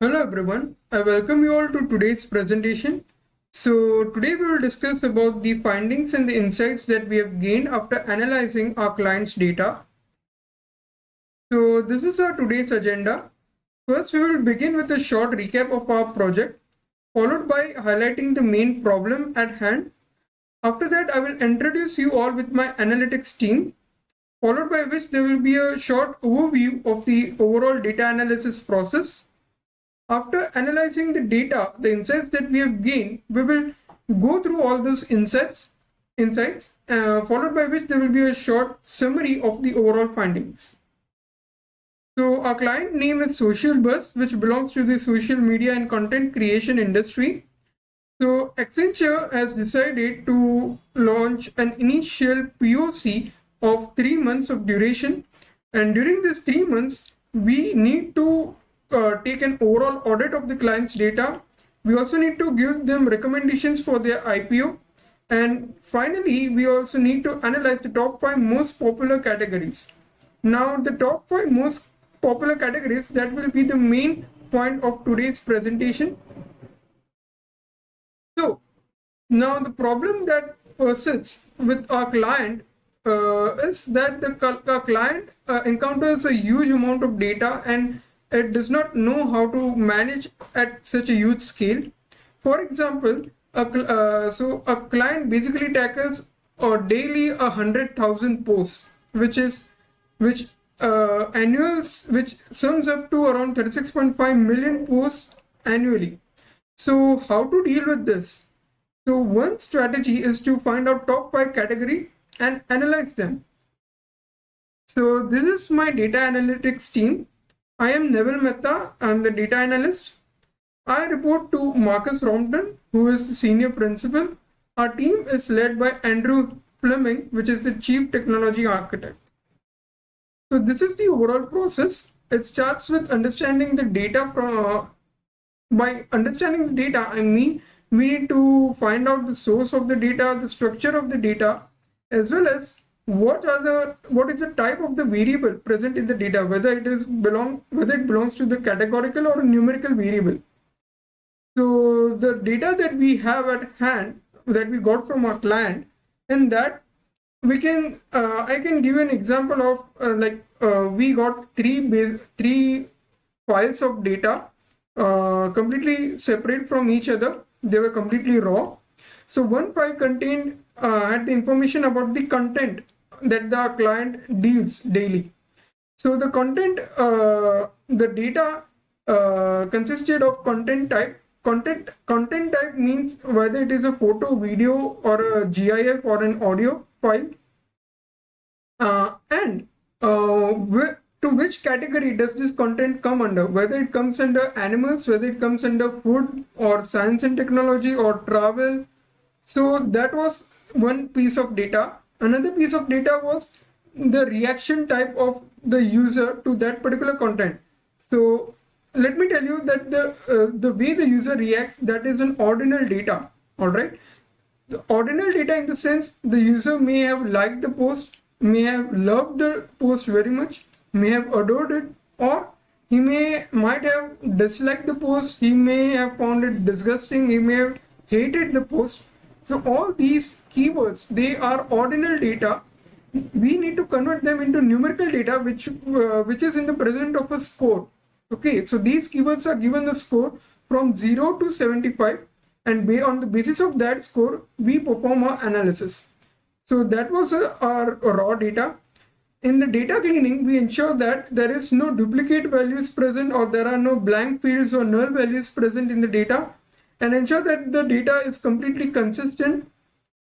Hello everyone, I welcome you all to today's presentation. So today we will discuss about the findings and the insights that we have gained after analyzing our client's data. So this is our today's agenda. First, we will begin with a short recap of our project, followed by highlighting the main problem at hand. After that, I will introduce you all with my analytics team, followed by which there will be a short overview of the overall data analysis process. After analyzing the data, the insights that we have gained, we will go through all those insights, followed by which there will be a short summary of the overall findings. So our client name is Social Buzz, which belongs to the social media and content creation industry. So Accenture has decided to launch an initial POC of 3 months of duration, and during these 3 months, we need to take an overall audit of the client's data. We also need to give them recommendations for their IPO. And finally, we also need to analyze the top 5 most popular categories. Now, the top 5 most popular categories, that will be the main point of today's presentation. So, now the problem that persists with our client is that our client encounters a huge amount of data and it does not know how to manage at such a huge scale. For example, a client basically tackles daily 100,000 posts, which annuals, which sums up to around 36.5 million posts annually. So how to deal with this? So one strategy is to find out top 5 category and analyze them. So this is my data analytics team. I am Neville Mehta. I'm the data analyst. I report to Marcus Rompton, who is the senior principal. Our team is led by Andrew Fleming, which is the chief technology architect. So this is the overall process. It starts with understanding the data from. By understanding the data, I mean we need to find out the source of the data, the structure of the data, as well as what is the type of the variable present in the data, whether it belongs to the categorical or numerical variable. So the data that we have at hand, that we got from our client, and that we can I can give an example of we got three files of data, completely separate from each other. They were completely raw. So one file contained had the information about the content that the client deals daily. So the the data consisted of content type. Content type means whether it is a photo, video, or a GIF or an audio file, and to which category does this content come under, whether it comes under animals, whether it comes under food or science and technology or travel. So that was one piece of data. Another piece of data was the reaction type of the user to that particular content. So let me tell you that the way the user reacts, that is an ordinal data. All right, the ordinal data in the sense the user may have liked the post, may have loved the post very much, may have adored it, or he might have disliked the post, he may have found it disgusting, he may have hated the post. So all these keywords, they are ordinal data. We need to convert them into numerical data, which is in the present of a score. Okay, so these keywords are given the score from 0 to 75, and on the basis of that score, we perform our analysis. So that was our raw data. In the data cleaning, we ensure that there is no duplicate values present, or there are no blank fields or null values present in the data, and ensure that the data is completely consistent.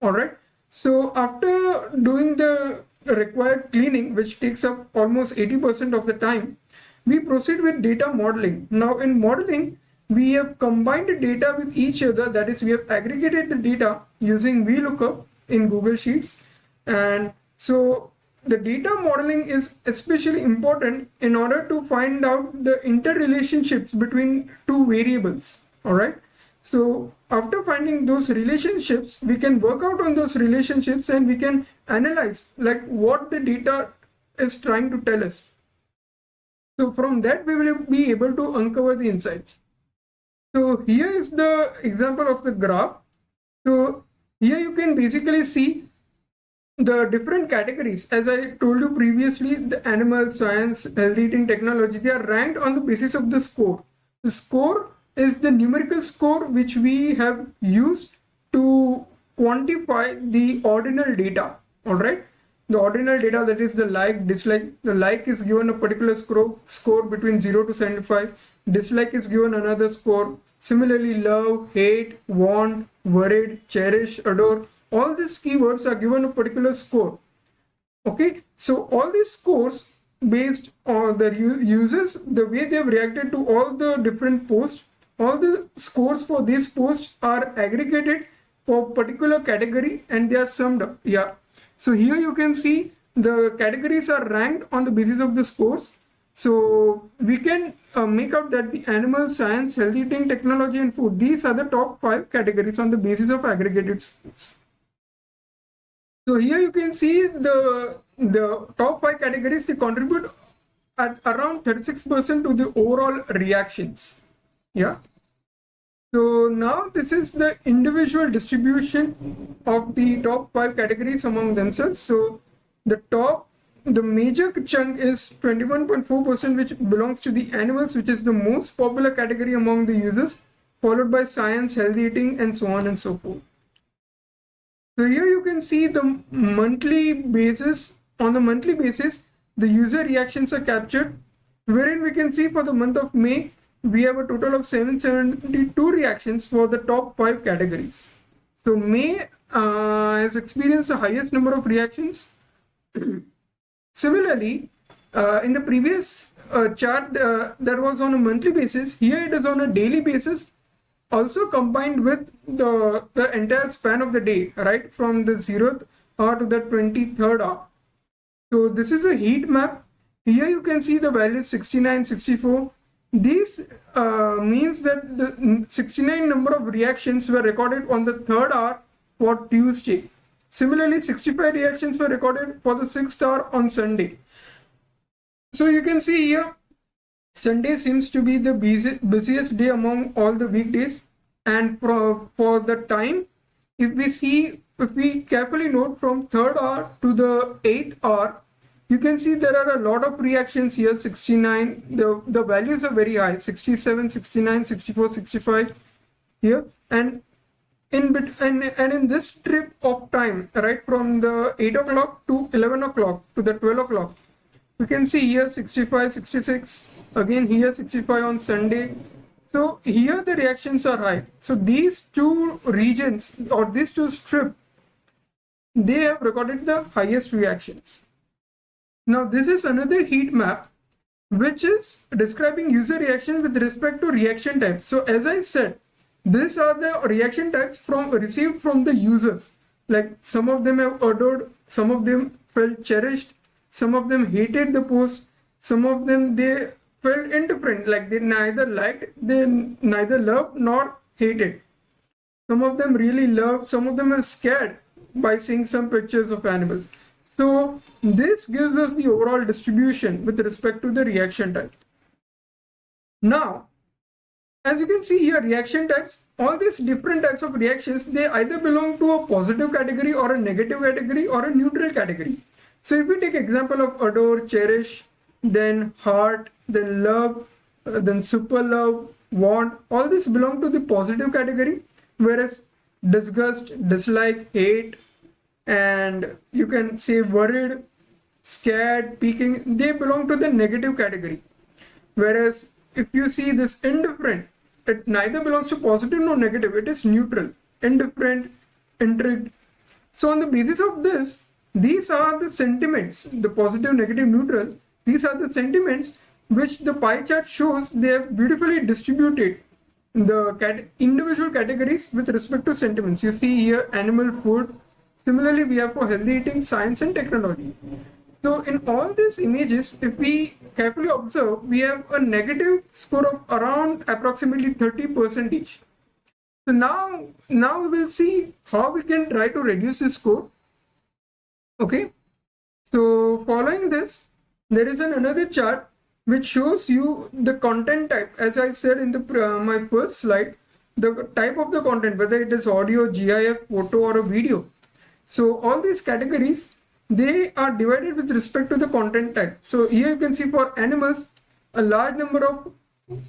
All right. So after doing the required cleaning, which takes up almost 80% of the time, we proceed with data modeling. Now in modeling, we have combined the data with each other. That is, we have aggregated the data using VLOOKUP in Google Sheets. And so the data modeling is especially important in order to find out the interrelationships between two variables. All right. So after finding those relationships, we can work out on those relationships and we can analyze like what the data is trying to tell us. So from that we will be able to uncover the insights. So here is the example of the graph. So here you can basically see the different categories. As I told you previously, the animal science, health eating, technology, they are ranked on the basis of the score. The score is the numerical score which we have used to quantify the ordinal data. All right, the ordinal data, that is the like, dislike. The like is given a particular score between 0 to 75. Dislike is given another score. Similarly, love, hate, want, worried, cherish, adore, all these keywords are given a particular score. Okay, so all these scores based on the users, the way they have reacted to all the different posts, all the scores for these posts are aggregated for particular category and they are summed up. Yeah, so here you can see the categories are ranked on the basis of the scores. So we can make out that the animal science, health eating, technology and food, these are the top 5 categories on the basis of aggregated scores. So here you can see the top 5 categories, they contribute at around 36% to the overall reactions. Yeah. So now this is the individual distribution of the top 5 categories among themselves. So the major chunk is 21.4%, which belongs to the animals, which is the most popular category among the users, followed by science, healthy eating, and so on and so forth. So here you can see the monthly basis. On the monthly basis, the user reactions are captured, wherein we can see for the month of May, we have a total of 772 reactions for the top 5 categories. So May has experienced the highest number of reactions. Similarly, in the previous chart that was on a monthly basis, here it is on a daily basis, also combined with the entire span of the day, right, from the 0th hour to the 23rd hour. So this is a heat map. Here you can see the values 69, 64. This means that the 69 number of reactions were recorded on the 3rd hour for Tuesday. Similarly, 65 reactions were recorded for the 6th hour on Sunday. So you can see here, Sunday seems to be the busiest day among all the weekdays. And for the time, if we carefully note from 3rd hour to the 8th hour, you can see there are a lot of reactions here. 69, the values are very high, 67, 69, 64, 65 here. And in this strip of time, right, from the 8 o'clock to 11 o'clock to the 12 o'clock, you can see here 65, 66, again here 65 on Sunday. So here the reactions are high. So these two regions or these two strips, they have recorded the highest reactions. Now this is another heat map which is describing user reaction with respect to reaction types. So as I said, these are the reaction types received from the users. Like some of them have adored, some of them felt cherished, some of them hated the post, some of them they felt indifferent, like they neither loved nor hated. Some of them really loved, some of them were scared by seeing some pictures of animals. So this gives us the overall distribution with respect to the reaction type. Now, as you can see here, reaction types, all these different types of reactions, they either belong to a positive category or a negative category or a neutral category. So if we take example of adore, cherish, then heart, then love, then super love, want, all this belong to the positive category, whereas disgust, dislike, hate, and you can say worried, scared, peaking, they belong to the negative category. Whereas if you see this indifferent, it neither belongs to positive nor negative, it is neutral, indifferent, intrigued. So on the basis of this, these are the sentiments, the positive, negative, neutral, these are the sentiments which the pie chart shows. They have beautifully distributed the individual categories with respect to sentiments. You see here animal, food. Similarly, we have for healthy eating, science and technology. So in all these images, if we carefully observe, we have a negative score of around approximately 30% each. So now we will see how we can try to reduce this score. Okay. So following this, there is another chart which shows you the content type. As I said in the my first slide, the type of the content, whether it is audio, GIF, photo, or a video. So all these categories, they are divided with respect to the content type. So here you can see for animals, a large number of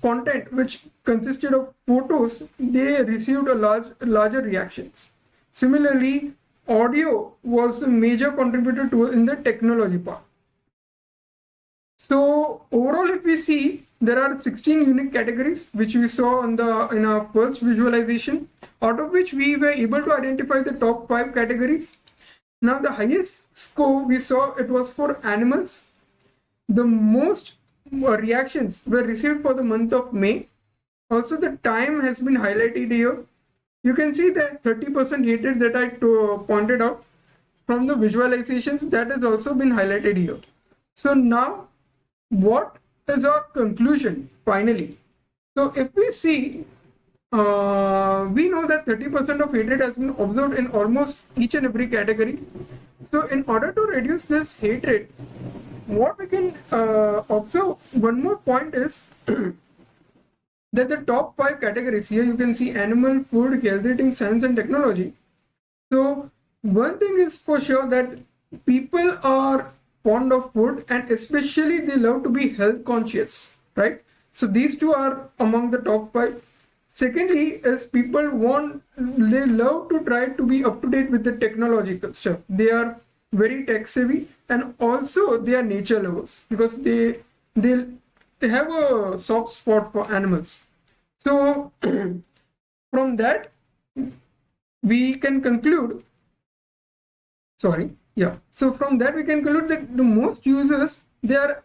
content which consisted of photos, they received a larger reactions. Similarly, audio was a major contributor to in the technology part. So overall, if we see, there are 16 unique categories which we saw on the in our first visualization, out of which we were able to identify the top 5 categories. Now the highest score we saw, it was for animals. The most reactions were received for the month of May. Also, the time has been highlighted here. You can see that 30% hatred that I pointed out from the visualizations, that has also been highlighted here. So now, what is our conclusion finally? So if we see, we know that 30% of hatred has been observed in almost each and every category. So in order to reduce this hatred, what we can observe, one more point is that the top 5 categories, here you can see animal, food, health eating, science and technology. So one thing is for sure, that people are fond of food, and especially they love to be health conscious, right? So these two are among the top 5. Secondly is they love to try to be up to date with the technological stuff. They are very tech savvy, and also they are nature lovers because they have a soft spot for animals. So from that we can conclude, so from that we can conclude that the most users, they are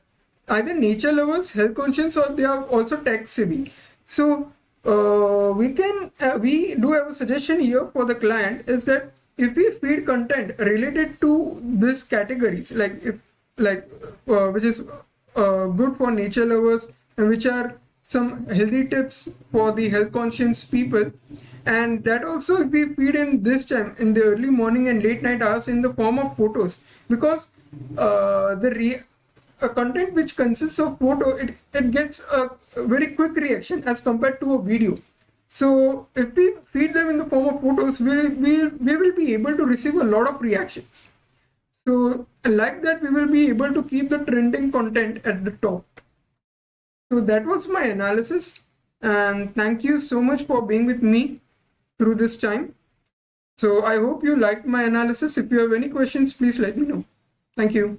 either nature lovers, health conscious, or they are also tech savvy. So we do have a suggestion here for the client, is that if we feed content related to these categories, which is good for nature lovers, and which are some healthy tips for the health conscious people, and that also if we feed in this time in the early morning and late night hours in the form of photos, because a content which consists of photo, it gets a very quick reaction as compared to a video. So if we feed them in the form of photos, we will be able to receive a lot of reactions. So like that, we will be able to keep the trending content at the top. So that was my analysis, and thank you so much for being with me through this time. So I hope you liked my analysis. If you have any questions, please let me know. Thank you.